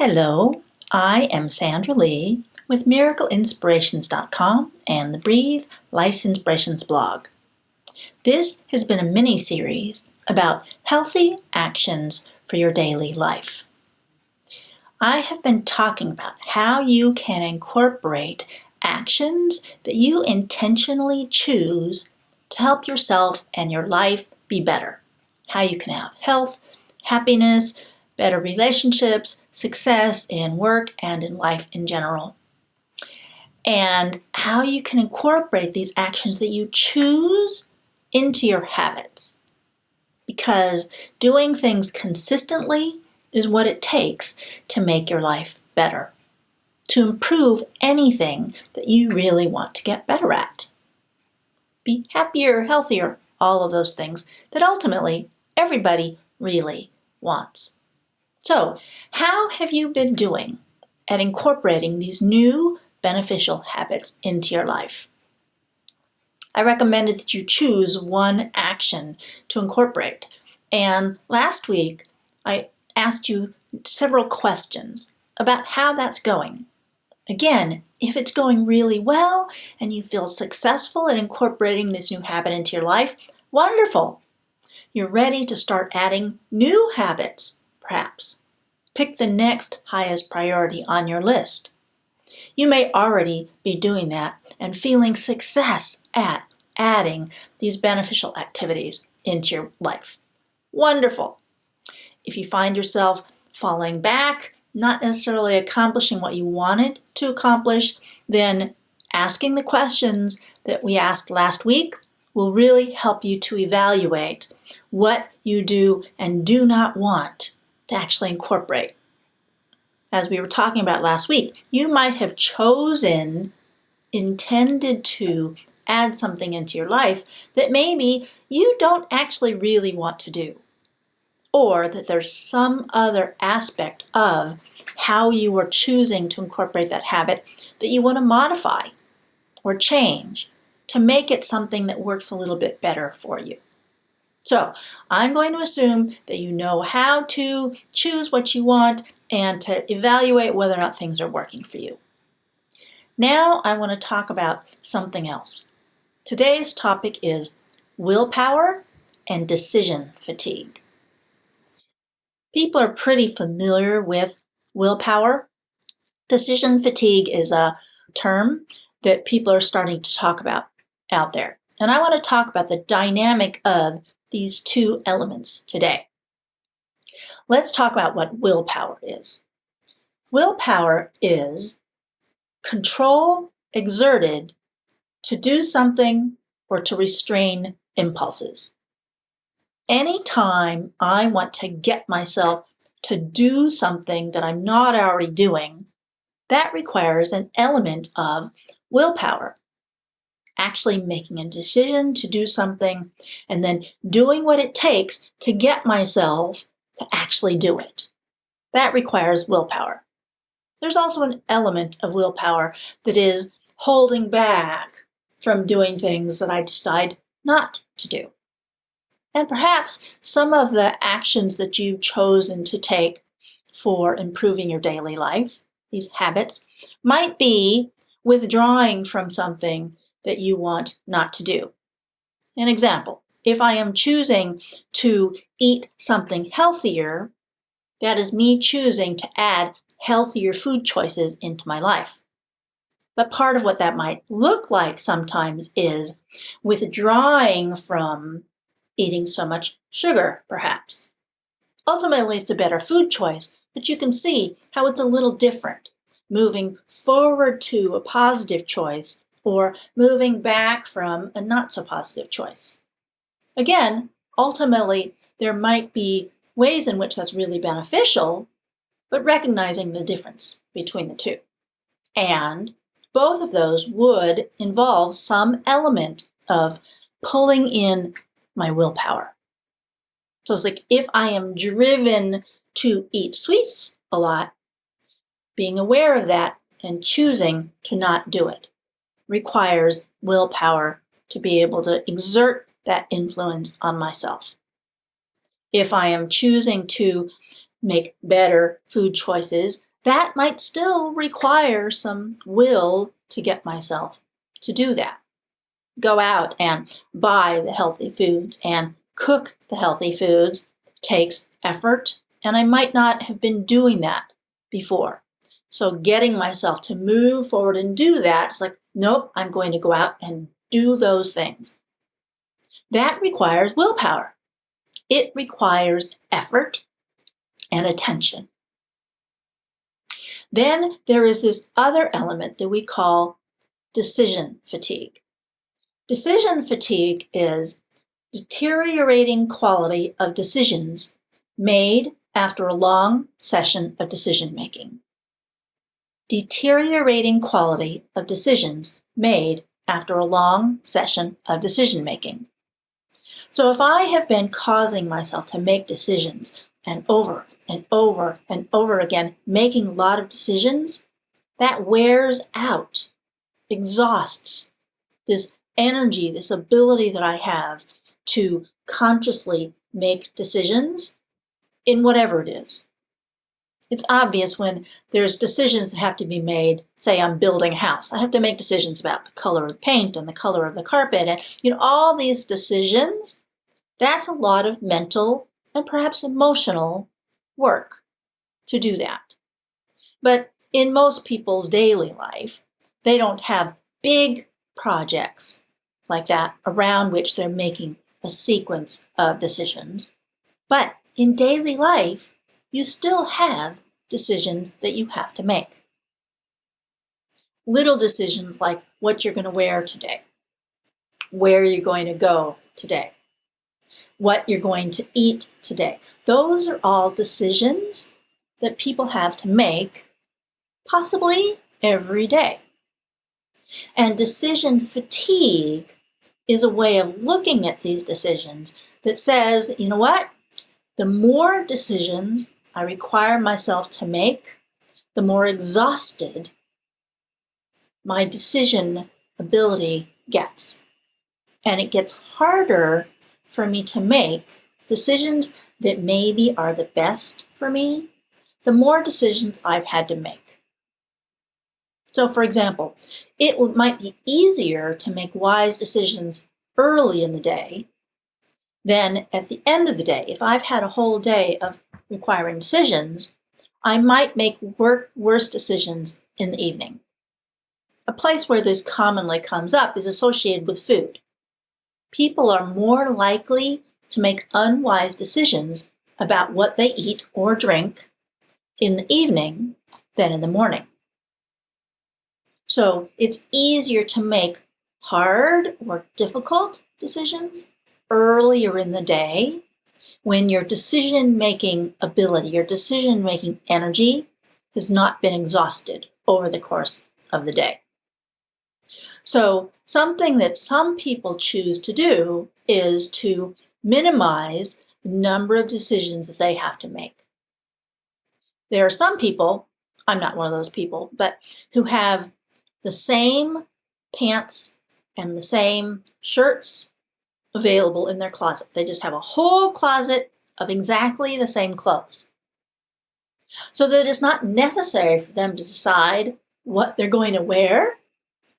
Hello, I am Sandra Lee with MiracleInspirations.com and the Breathe Life's Inspirations blog. This has been a mini-series about healthy actions for your daily life. I have been talking about how you can incorporate actions that you intentionally choose to help yourself and your life be better. How you can have health, happiness, better relationships, success in work and in life in general. And how you can incorporate these actions that you choose into your habits. Because doing things consistently is what it takes to make your life better, to improve anything that you really want to get better at. Be happier, healthier, all of those things that ultimately everybody really wants. So, how have you been doing at incorporating these new beneficial habits into your life? I recommended that you choose one action to incorporate. And last week, I asked you several questions about how that's going. Again, if it's going really well and you feel successful at incorporating this new habit into your life, wonderful. You're ready to start adding new habits, perhaps. Pick the next highest priority on your list. You may already be doing that and feeling success at adding these beneficial activities into your life. Wonderful. If you find yourself falling back, not necessarily accomplishing what you wanted to accomplish, then asking the questions that we asked last week will really help you to evaluate what you do and do not want to actually incorporate. As we were talking about last week, you might have intended to add something into your life that maybe you don't actually really want to do, or that there's some other aspect of how you are choosing to incorporate that habit that you want to modify or change to make it something that works a little bit better for you. So I'm going to assume that you know how to choose what you want and to evaluate whether or not things are working for you. Now I want to talk about something else. Today's topic is willpower and decision fatigue. People are pretty familiar with willpower. Decision fatigue is a term that people are starting to talk about out there. And I want to talk about the dynamic of these two elements today. Let's talk about what willpower is. Willpower is control exerted to do something or to restrain impulses. Anytime I want to get myself to do something that I'm not already doing, that requires an element of willpower. Actually making a decision to do something and then doing what it takes to get myself to actually do it. That requires willpower. There's also an element of willpower that is holding back from doing things that I decide not to do. And perhaps some of the actions that you've chosen to take for improving your daily life, these habits, might be withdrawing from something that you want not to do. An example, if I am choosing to eat something healthier, that is me choosing to add healthier food choices into my life. But part of what that might look like sometimes is withdrawing from eating so much sugar, perhaps. Ultimately, it's a better food choice, but you can see how it's a little different. Moving forward to a positive choice or moving back from a not so positive choice. Again, ultimately, there might be ways in which that's really beneficial, but recognizing the difference between the two. And both of those would involve some element of pulling in my willpower. So it's like if I am driven to eat sweets a lot, being aware of that and choosing to not do it requires willpower to be able to exert that influence on myself. If I am choosing to make better food choices, that might still require some will to get myself to do that. Go out and buy the healthy foods and cook the healthy foods takes effort, and I might not have been doing that before. So getting myself to move forward and do that, it's like, nope, I'm going to go out and do those things. That requires willpower. It requires effort and attention. Then there is this other element that we call decision fatigue. Decision fatigue is deteriorating quality of decisions made after a long session of decision making. Deteriorating quality of decisions made after a long session of decision making. So if I have been causing myself to make decisions and over and over and over again, making a lot of decisions, that wears out, exhausts this energy, this ability that I have to consciously make decisions in whatever it is. It's obvious when there's decisions that have to be made. Say I'm building a house. I have to make decisions about the color of the paint and the color of the carpet and all these decisions. That's a lot of mental and perhaps emotional work to do that. But in most people's daily life, they don't have big projects like that around which they're making a sequence of decisions. But in daily life, you still have decisions that you have to make. Little decisions like what you're going to wear today, where you're going to go today, what you're going to eat today. Those are all decisions that people have to make, possibly every day. And decision fatigue is a way of looking at these decisions that says, you know what? The more decisions I require myself to make, the more exhausted my decision ability gets. And it gets harder for me to make decisions that maybe are the best for me, the more decisions I've had to make. So for example, it might be easier to make wise decisions early in the day than at the end of the day. If I've had a whole day of requiring decisions, I might make worse decisions in the evening. A place where this commonly comes up is associated with food. People are more likely to make unwise decisions about what they eat or drink in the evening than in the morning. So it's easier to make hard or difficult decisions earlier in the day when your decision-making ability, your decision-making energy has not been exhausted over the course of the day. So something that some people choose to do is to minimize the number of decisions that they have to make. There are some people, I'm not one of those people, but who have the same pants and the same shirts available in their closet. They just have a whole closet of exactly the same clothes. So that it's not necessary for them to decide what they're going to wear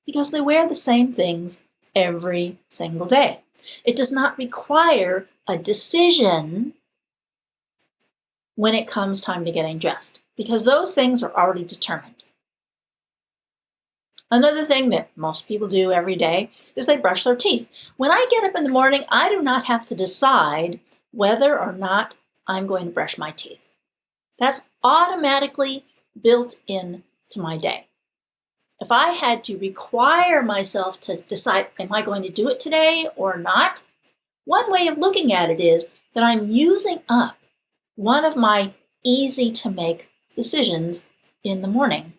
because they wear the same things every single day. It does not require a decision when it comes time to getting dressed because those things are already determined. Another thing that most people do every day is they brush their teeth. When I get up in the morning, I do not have to decide whether or not I'm going to brush my teeth. That's automatically built into my day. If I had to require myself to decide, am I going to do it today or not? One way of looking at it is that I'm using up one of my easy to make decisions in the morning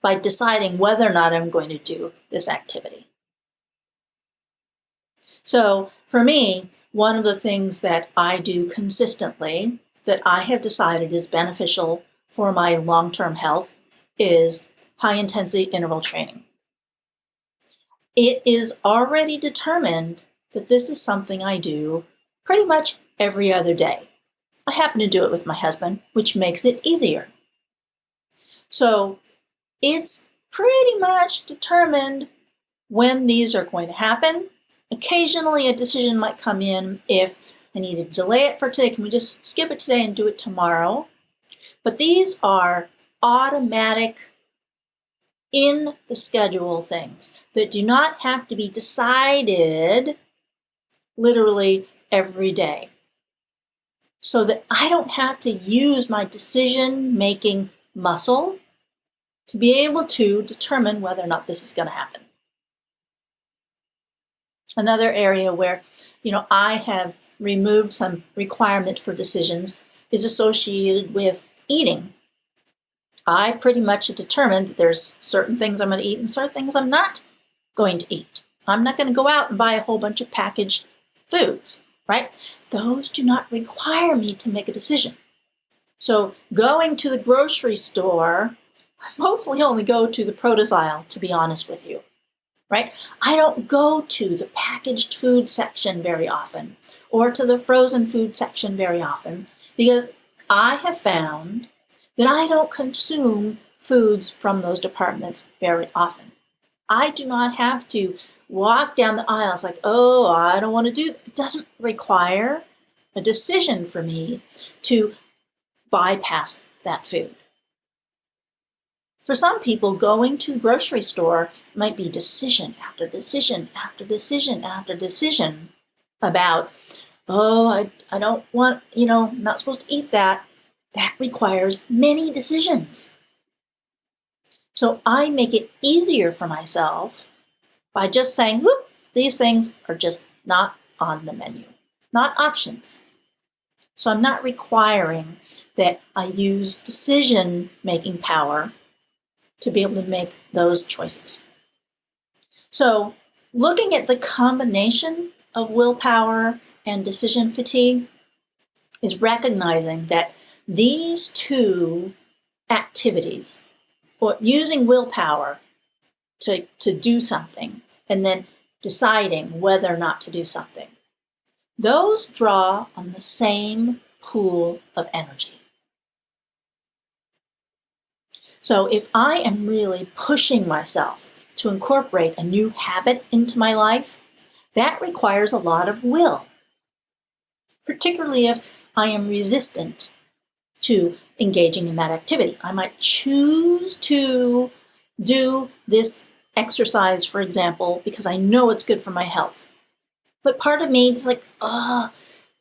by deciding whether or not I'm going to do this activity. So for me, one of the things that I do consistently that I have decided is beneficial for my long-term health is high-intensity interval training. It is already determined that this is something I do pretty much every other day. I happen to do it with my husband, which makes it easier. So it's pretty much determined when these are going to happen. Occasionally a decision might come in if I need to delay it for today. Can we just skip it today and do it tomorrow? But these are automatic, in the schedule things that do not have to be decided literally every day. So that I don't have to use my decision-making muscle to be able to determine whether or not this is going to happen. Another area where, I have removed some requirement for decisions is associated with eating. I pretty much have determined that there's certain things I'm going to eat and certain things I'm not going to eat. I'm not going to go out and buy a whole bunch of packaged foods, right? Those do not require me to make a decision. So going to the grocery store, I mostly only go to the produce aisle, to be honest with you, right? I don't go to the packaged food section very often or to the frozen food section very often because I have found that I don't consume foods from those departments very often. I do not have to walk down the aisles like, oh, I don't want to do that. It doesn't require a decision for me to bypass that food. For some people, going to the grocery store might be decision after decision after decision after decision about, oh, I don't want, I'm not supposed to eat that. That requires many decisions. So I make it easier for myself by just saying, whoop, these things are just not on the menu, not options. So I'm not requiring that I use decision-making power to be able to make those choices. So looking at the combination of willpower and decision fatigue is recognizing that these two activities, or using willpower to do something and then deciding whether or not to do something, those draw on the same pool of energy. So if I am really pushing myself to incorporate a new habit into my life, that requires a lot of will, particularly if I am resistant to engaging in that activity. I might choose to do this exercise, for example, because I know it's good for my health. But part of me is like, I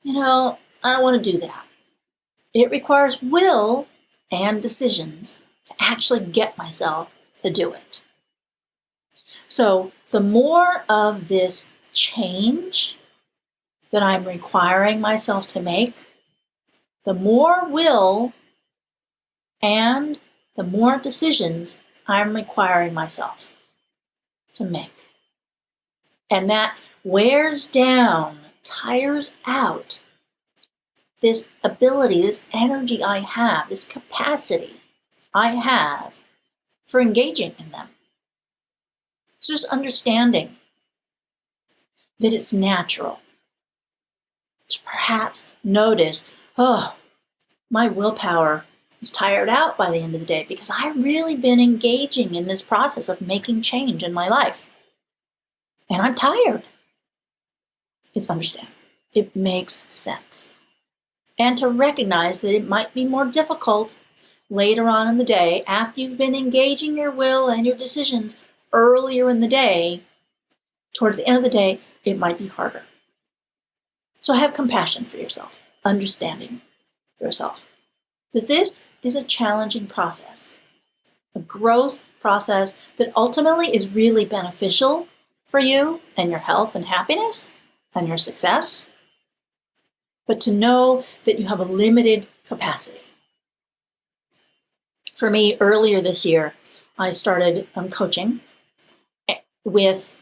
don't want to do that. It requires will and decisions to actually get myself to do it. So the more of this change that I'm requiring myself to make, the more will and the more decisions I'm requiring myself to make. And that wears down, tires out this ability, this energy I have, this capacity I have for engaging in them. It's just understanding that it's natural to perhaps notice, my willpower is tired out by the end of the day because I've really been engaging in this process of making change in my life. And I'm tired. It's understandable. It makes sense. And to recognize that it might be more difficult later on in the day after you've been engaging your will and your decisions earlier in the day, towards the end of the day, it might be harder. So have compassion for yourself, understanding yourself that this is a challenging process, a growth process that ultimately is really beneficial for you and your health and happiness and your success, but to know that you have a limited capacity. For me, earlier this year, I started coaching with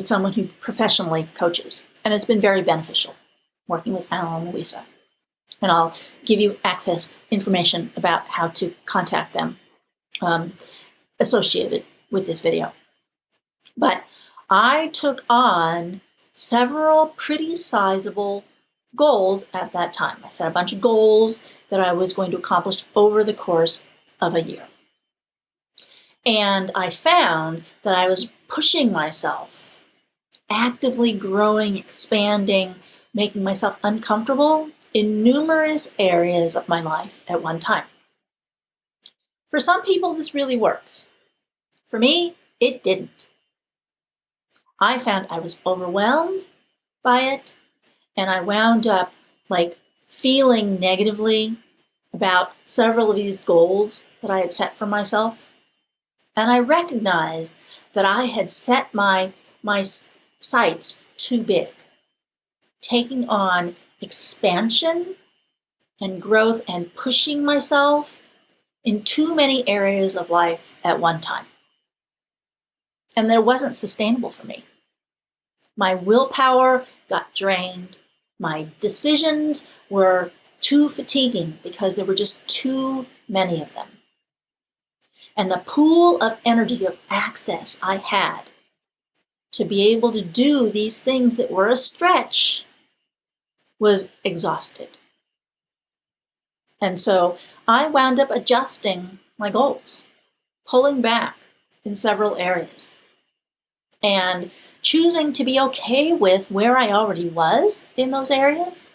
someone who professionally coaches, and it's been very beneficial working with Alan and Louisa. And I'll give you information about how to contact them associated with this video. But I took on several pretty sizable goals at that time. I set a bunch of goals that I was going to accomplish over the course of a year. And I found that I was pushing myself, actively growing, expanding, making myself uncomfortable in numerous areas of my life at one time. For some people, this really works. For me, it didn't. I found I was overwhelmed by it, and I wound up feeling negatively about several of these goals that I had set for myself. And I recognized that I had set my sights too big, taking on expansion and growth and pushing myself in too many areas of life at one time. And that wasn't sustainable for me. My willpower got drained. My decisions were too fatiguing because there were just too many of them. And the pool of energy, of access I had to be able to do these things that were a stretch was exhausted. And so I wound up adjusting my goals, pulling back in several areas, and choosing to be okay with where I already was in those areas.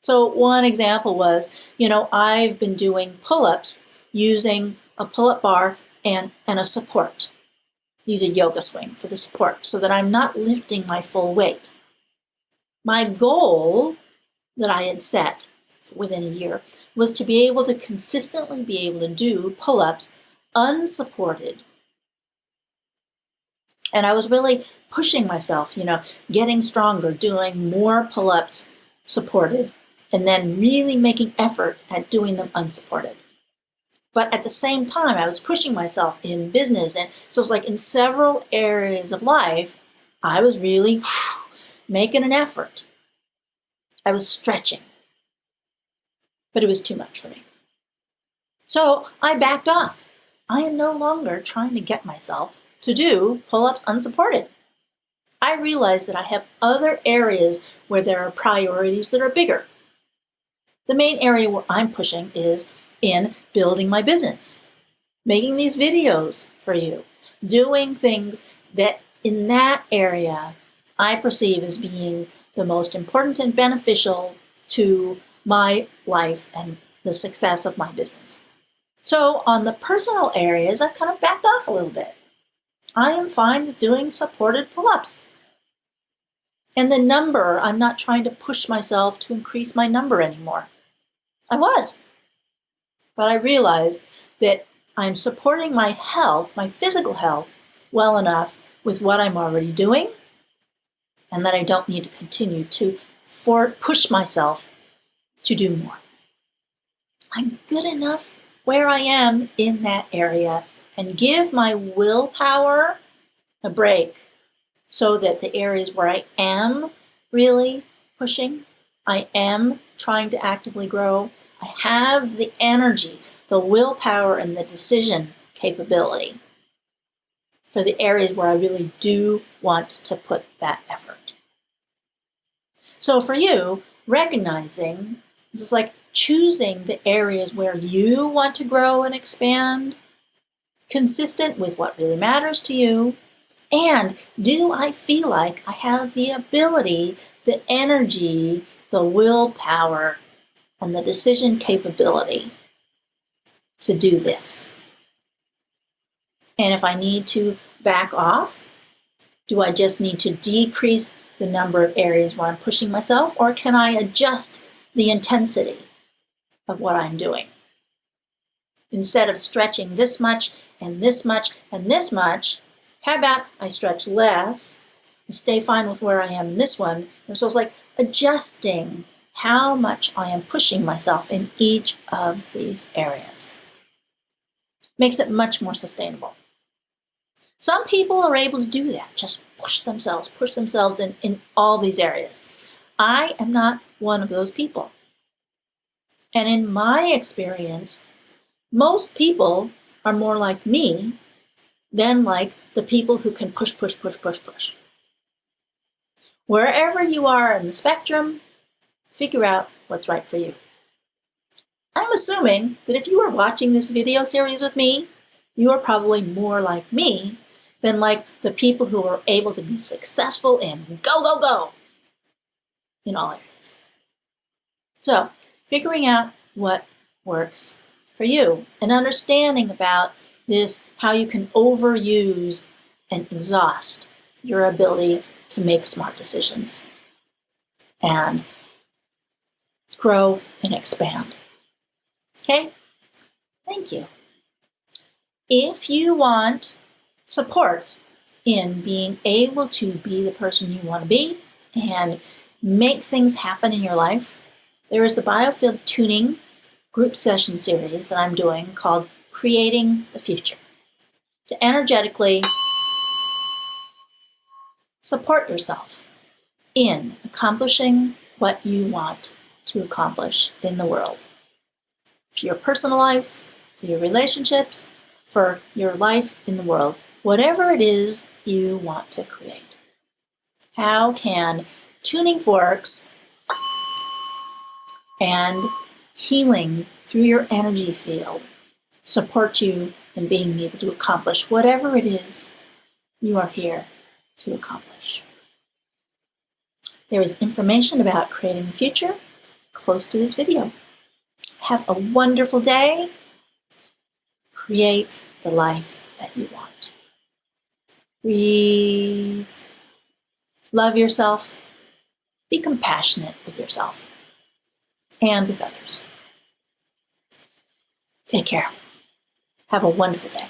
So one example was, I've been doing pull-ups using a pull-up bar and a support. Use a yoga swing for the support so that I'm not lifting my full weight. My goal that I had set within a year was to be able to consistently be able to do pull-ups unsupported. And I was really pushing myself, getting stronger, doing more pull-ups supported, and then really making effort at doing them unsupported. But at the same time, I was pushing myself in business. And so it's in several areas of life, I was really making an effort. I was stretching. But it was too much for me. So I backed off. I am no longer trying to get myself to do pull-ups unsupported. I realize that I have other areas where there are priorities that are bigger. The main area where I'm pushing is in building my business, making these videos for you, doing things that in that area I perceive as being the most important and beneficial to my life and the success of my business. So on the personal areas, I've kind of backed off a little bit. I am fine with doing supported pull-ups. And the number, I'm not trying to push myself to increase my number anymore. I was. But I realized that I'm supporting my health, my physical health, well enough with what I'm already doing, and that I don't need to continue to push myself to do more. I'm good enough where I am in that area and give my willpower a break so that the areas where I am really pushing, I am trying to actively grow, I have the energy, the willpower, and the decision capability for the areas where I really do want to put that effort. So for you, recognizing this is like choosing the areas where you want to grow and expand, consistent with what really matters to you, and do I feel like I have the ability, the energy, the willpower, and the decision capability to do this? And if I need to back off, do I just need to decrease the number of areas where I'm pushing myself, or can I adjust the intensity of what I'm doing? Instead of stretching this much and this much and this much, how about I stretch less and stay fine with where I am in this one? And so it's like adjusting how much I am pushing myself in each of these areas. Makes it much more sustainable. Some people are able to do that, just push themselves in all these areas. I am not one of those people. And in my experience, most people are more like me than like the people who can push. Wherever you are in the spectrum, figure out what's right for you. I'm assuming that if you are watching this video series with me, you are probably more like me than like the people who are able to be successful and go, go, go in all areas. So, figuring out what works for you and understanding about this, how you can overuse and exhaust your ability to make smart decisions and grow and expand. Okay? Thank you. If you want support in being able to be the person you want to be and make things happen in your life, there is the Biofield Tuning group session series that I'm doing called Creating the Future, to energetically support yourself in accomplishing what you want to accomplish in the world. For your personal life, for your relationships, for your life in the world, whatever it is you want to create. How can tuning forks and healing through your energy field support you in being able to accomplish whatever it is you are here to accomplish? There is information about creating the future close to this video. Have a wonderful day. Create the life that you want. Breathe. Love yourself. Be compassionate with yourself and with others. Take care. Have a wonderful day.